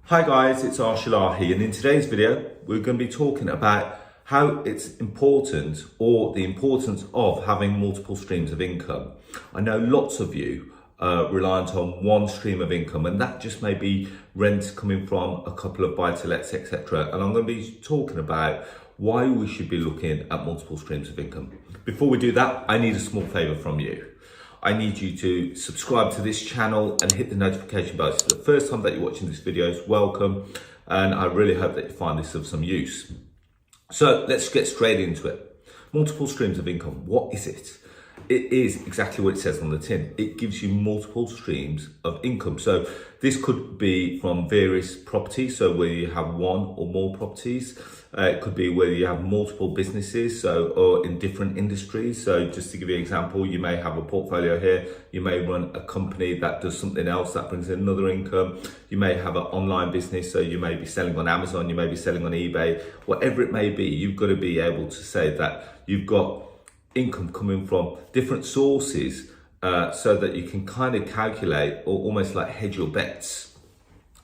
Hi guys, it's Arsh Ellahi, and in today's video we're going to be talking about how it's important, or the importance of having multiple streams of income. I know lots of you are reliant on one stream of income, and that just may be rent coming from a couple of buy-to-lets, etc. And I'm going to be talking about why we should be looking at multiple streams of income. Before we do that, I need a small favour from you. I need you to subscribe to this channel and hit the notification bell. It's the first time that you're watching this video, is welcome, and I really hope that you find this of some use. So let's get straight into it. Multiple streams of income, what is it? It is exactly what it says on the tin. It gives you multiple streams of income. So this could be from various properties, so where you have one or more properties. It could be where you have multiple businesses, or in different industries. So just to give you an example, you may have a portfolio here, you may run a company that does something else that brings in another income. You may have an online business, so you may be selling on Amazon, you may be selling on eBay, whatever it may be. You've got to be able to say that you've got income coming from different sources, so that you can kind of calculate or almost like hedge your bets.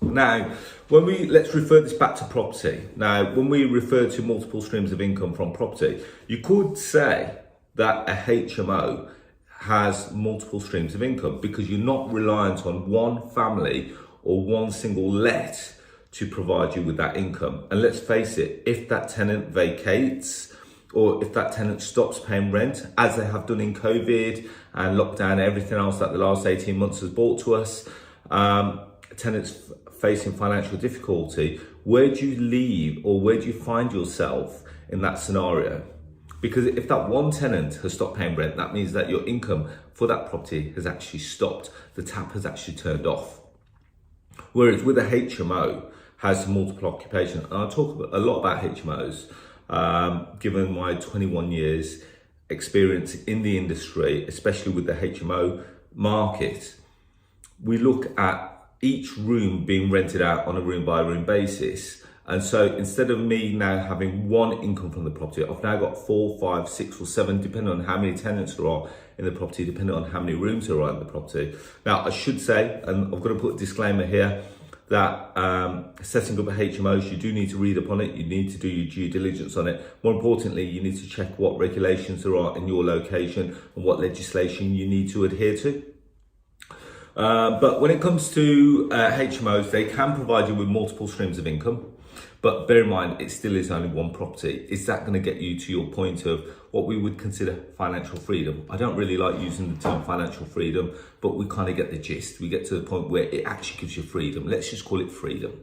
Now, let's refer this back to property. Now, when we refer to multiple streams of income from property, you could say that a HMO has multiple streams of income because you're not reliant on one family or one single let to provide you with that income. And let's face it, if that tenant vacates, or if that tenant stops paying rent, as they have done in COVID and lockdown and everything else that the last 18 months has brought to us, tenants facing financial difficulty, where do you leave, or where do you find yourself in that scenario? Because if that one tenant has stopped paying rent, that means that your income for that property has actually stopped. The tap has actually turned off. Whereas with a HMO, has multiple occupation, and I talk a lot about HMOs, given my 21 years experience in the industry, especially with the HMO market. We look at each room being rented out on a room by room basis. And so instead of me now having one income from the property, I've now got 4, 5, 6 or 7, depending on how many tenants there are in the property, depending on how many rooms there are in the property. Now, I should say, and I've got to put a disclaimer here, that setting up a HMOs, you do need to read upon it, you need to do your due diligence on it. More importantly, you need to check what regulations there are in your location and what legislation you need to adhere to. But when it comes to HMOs, they can provide you with multiple streams of income, but bear in mind, it still is only one property. Is that going to get you to your point of what we would consider financial freedom? I don't really like using the term financial freedom, but we kind of get the gist. We get to the point where it actually gives you freedom. Let's just call it freedom.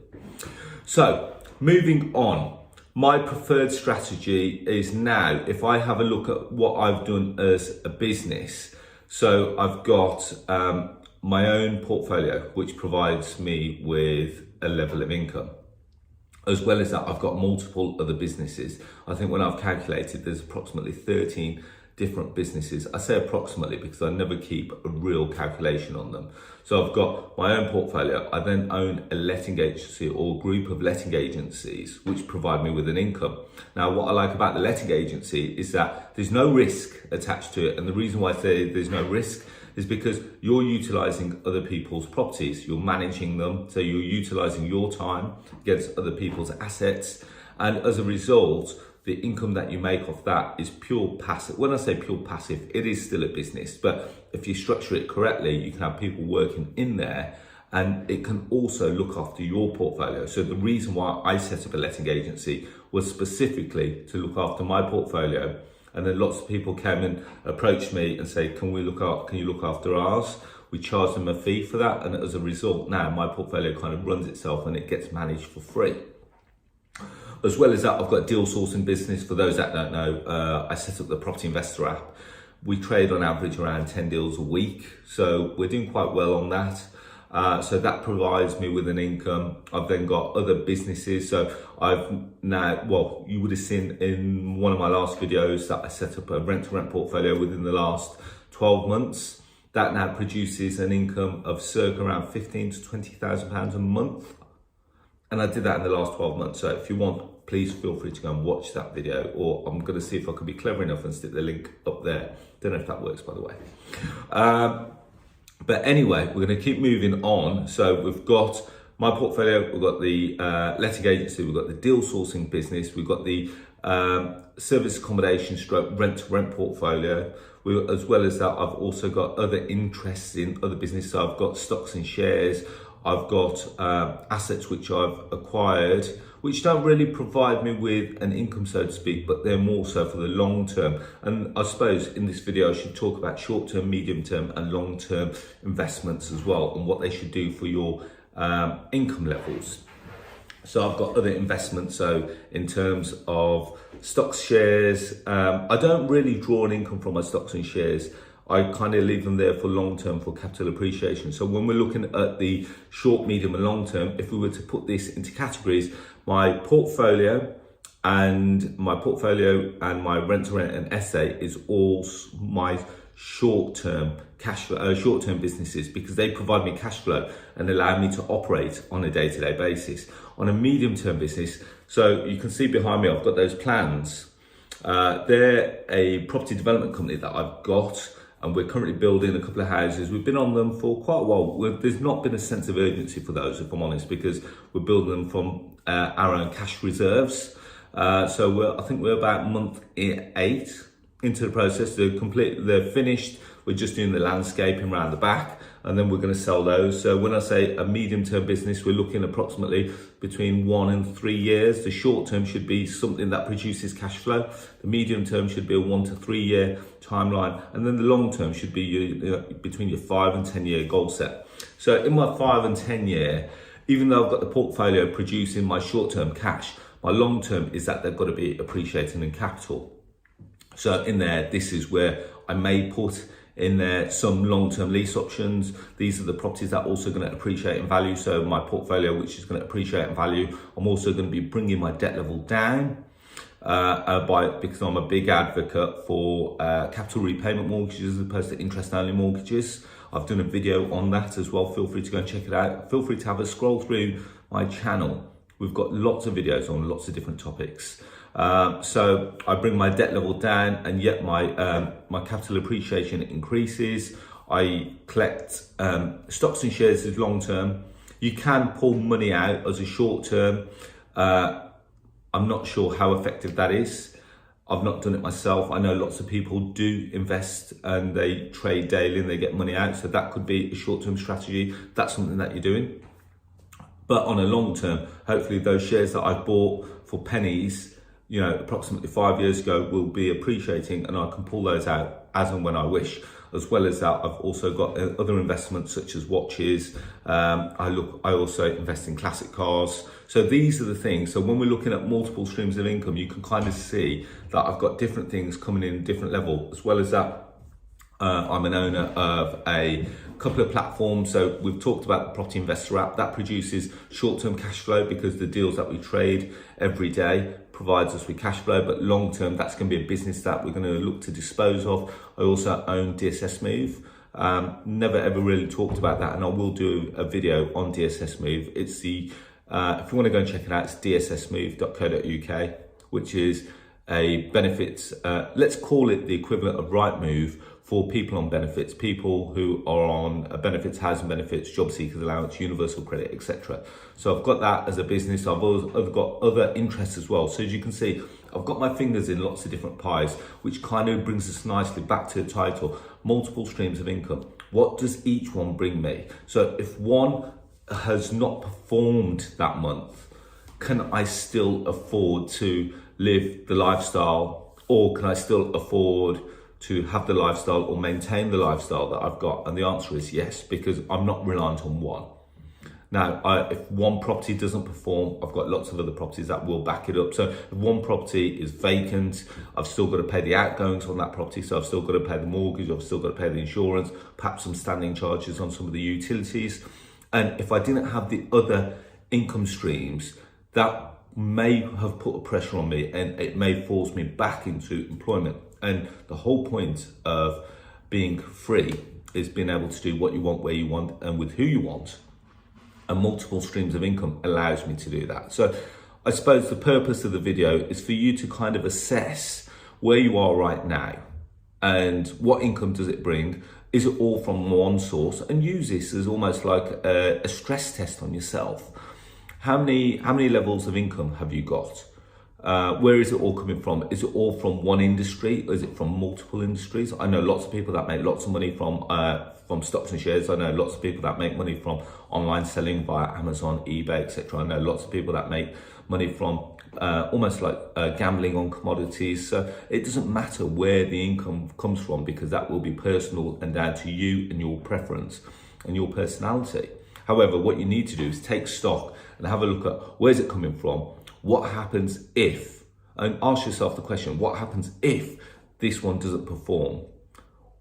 So moving on, my preferred strategy is now, if I have a look at what I've done as a business, so I've got my own portfolio, which provides me with a level of income. As well as that, I've got multiple other businesses. I think when I've calculated, there's approximately 13 different businesses. I say approximately because I never keep a real calculation on them. So I've got my own portfolio. I then own a letting agency or a group of letting agencies, which provide me with an income. Now, what I like about the letting agency is that there's no risk attached to it. And the reason why I say there's no risk is because you're utilizing other people's properties, you're managing them, so you're utilizing your time against other people's assets, and as a result, the income that you make off that is pure passive. When I say pure passive, it is still a business, but if you structure it correctly, you can have people working in there, and it can also look after your portfolio. So the reason why I set up a letting agency was specifically to look after my portfolio. And then lots of people came and approached me and say, can you look after ours? We charge them a fee for that. And as a result, now my portfolio kind of runs itself and it gets managed for free. As well as that, I've got a deal sourcing business. For those that don't know, I set up the Property Investor app. We trade on average around 10 deals a week. So we're doing quite well on that. So that provides me with an income. I've then got other businesses. So I've now, well, you would have seen in one of my last videos that I set up a rent-to-rent portfolio within the last 12 months. That now produces an income of circa around £15,000 to £20,000 a month. And I did that in the last 12 months. So if you want, please feel free to go and watch that video, or I'm going to see if I can be clever enough and stick the link up there. Don't know if that works, by the way. But anyway, we're going to keep moving on. So we've got my portfolio, we've got the letting agency, we've got the deal sourcing business, we've got the service accommodation stroke rent to rent portfolio. As well as that, I've also got other interests in other businesses. So I've got stocks and shares, I've got assets which I've acquired, which don't really provide me with an income, so to speak, but they're more so for the long term. And I suppose in this video, I should talk about short term, medium term and long term investments as well, and what they should do for your income levels. So I've got other investments. So in terms of stocks, shares, I don't really draw an income from my stocks and shares. I kind of leave them there for long term for capital appreciation. So when we're looking at the short, medium and long term, if we were to put this into categories, my portfolio and my rent to rent and SA is all my short-term cash flow, short-term businesses, because they provide me cash flow and allow me to operate on a day-to-day basis. On a medium-term business, so you can see behind me, I've got those plans. They're a property development company that I've got, and we're currently building a couple of houses. We've been on them for quite a while. There's not been a sense of urgency for those, if I'm honest, because we're building them from our own cash reserves. So I think we're about month 8 into the process. They're finished. We're just doing the landscaping around the back, and then we're going to sell those. So when I say a medium-term business, we're looking approximately between 1 and 3 years. The short term should be something that produces cash flow. The medium term should be a 1 to 3 year timeline, and then the long term should be between your 5 and 10 year goal set. So in my 5 and 10 year, even though I've got the portfolio producing my short term cash, my long term is that they've got to be appreciating in capital. So in there, this is where I may put in there some long-term lease options. These are the properties that are also going to appreciate in value. So my portfolio, which is going to appreciate in value, I'm also going to be bringing my debt level down because I'm a big advocate for capital repayment mortgages as opposed to interest-only mortgages. I've done a video on that as well. Feel free to go and check it out. Feel free to have a scroll through my channel. We've got lots of videos on lots of different topics. So I bring my debt level down, and yet my capital appreciation increases. I collect stocks and shares as long term. You can pull money out as a short term. I'm not sure how effective that is. I've not done it myself. I know lots of people do invest and they trade daily and they get money out. So that could be a short term strategy. That's something that you're doing. But on a long term, hopefully those shares that I've bought for pennies, approximately 5 years ago, will be appreciating, and I can pull those out as and when I wish. As well as that, I've also got other investments such as watches. I also invest in classic cars. So these are the things. So when we're looking at multiple streams of income, you can kind of see that I've got different things coming in different level. As well as that, I'm an owner of a couple of platforms. So we've talked about the Property Investor app that produces short-term cash flow because the deals that we trade every day provides us with cash flow, but long-term, that's going to be a business that we're going to look to dispose of. I also own DSS Move. Never ever really talked about that, and I will do a video on DSS Move. It's the, if you want to go and check it out, it's dssmove.co.uk, which is a benefits, let's call it the equivalent of Rightmove for people on benefits, people who are on benefits, housing benefits, job seekers allowance, universal credit, etc. So I've got that as a business. I've got other interests as well. So as you can see, I've got my fingers in lots of different pies, which kind of brings us nicely back to the title, multiple streams of income. What does each one bring me? So if one has not performed that month, can I still afford to live the lifestyle, or can I still afford to have the lifestyle or maintain the lifestyle that I've got? And the answer is yes, because I'm not reliant on one. Now, if one property doesn't perform, I've got lots of other properties that will back it up. So if one property is vacant, I've still got to pay the outgoings on that property. So I've still got to pay the mortgage, I've still got to pay the insurance, perhaps some standing charges on some of the utilities. And if I didn't have the other income streams, that may have put a pressure on me, and it may force me back into employment. And the whole point of being free is being able to do what you want, where you want, and with who you want. And multiple streams of income allows me to do that. So I suppose the purpose of the video is for you to kind of assess where you are right now and what income does it bring. Is it all from one source? And use this as almost like a stress test on yourself. How many levels of income have you got? Where is it all coming from? Is it all from one industry, or is it from multiple industries? I know lots of people that make lots of money from stocks and shares. I know lots of people that make money from online selling via Amazon, eBay, etc. I know lots of people that make money from almost like gambling on commodities. So it doesn't matter where the income comes from, because that will be personal and down to you and your preference and your personality. However, what you need to do is take stock and have a look at where's it coming from, what happens if, and ask yourself the question, what happens if this one doesn't perform?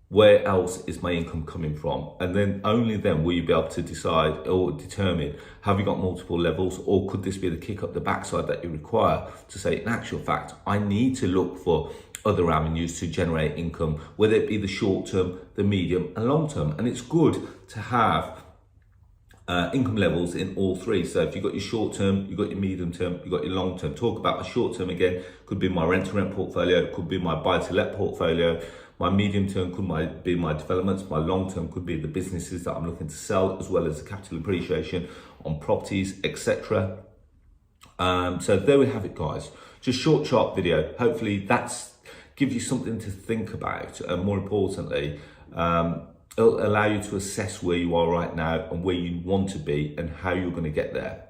Where else is my income coming from? And then only then will you be able to decide or determine, have you got multiple levels, or could this be the kick up the backside that you require to say, in actual fact, I need to look for other avenues to generate income, whether it be the short term, the medium and long term. And it's good to have income levels in all three. So if you've got your short term, you've got your medium term, you've got your long term. Talk about my short term again, could be my rent to rent portfolio, could be my buy to let portfolio. My medium term could be my developments. My long term could be the businesses that I'm looking to sell, as well as the capital appreciation on properties, etc. So there we have it, guys. Just short, sharp video. Hopefully that's give you something to think about, and more importantly, it'll allow you to assess where you are right now and where you want to be and how you're going to get there.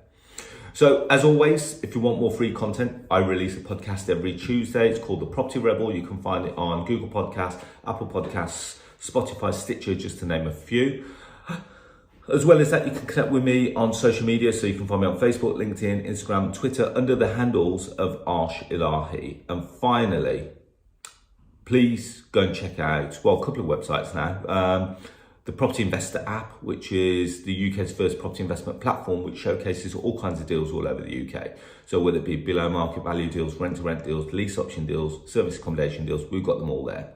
So as always, if you want more free content, I release a podcast every Tuesday. It's called The Property Rebel. You can find it on Google Podcasts, Apple Podcasts, Spotify, Stitcher, just to name a few. As well as that, you can connect with me on social media. So you can find me on Facebook, LinkedIn, Instagram, Twitter, under the handles of Arsh Ellahi. And finally, please go and check out, well, a couple of websites now. The Property Investor app, which is the UK's first property investment platform, which showcases all kinds of deals all over the UK. So whether it be below market value deals, rent to rent deals, lease option deals, service accommodation deals, we've got them all there.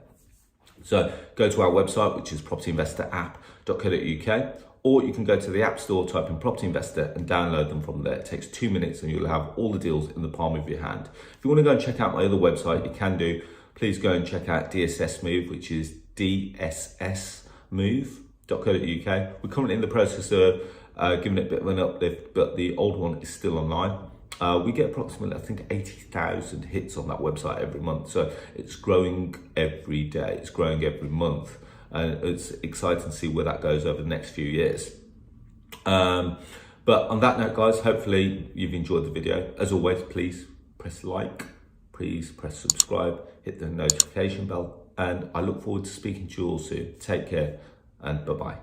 So go to our website, which is propertyinvestораpp.co.uk, or you can go to the App Store, type in Property Investor and download them from there. It takes 2 minutes and you'll have all the deals in the palm of your hand. If you want to go and check out my other website, you can do. Please go and check out DSS Move, which is dssmove.co.uk. We're currently in the process of giving it a bit of an uplift, but the old one is still online. We get approximately, I think, 80,000 hits on that website every month. So it's growing every day. It's growing every month. And it's exciting to see where that goes over the next few years. But on that note, guys, hopefully you've enjoyed the video. As always, please press like, please press subscribe, hit the notification bell, and I look forward to speaking to you all soon. Take care and bye-bye.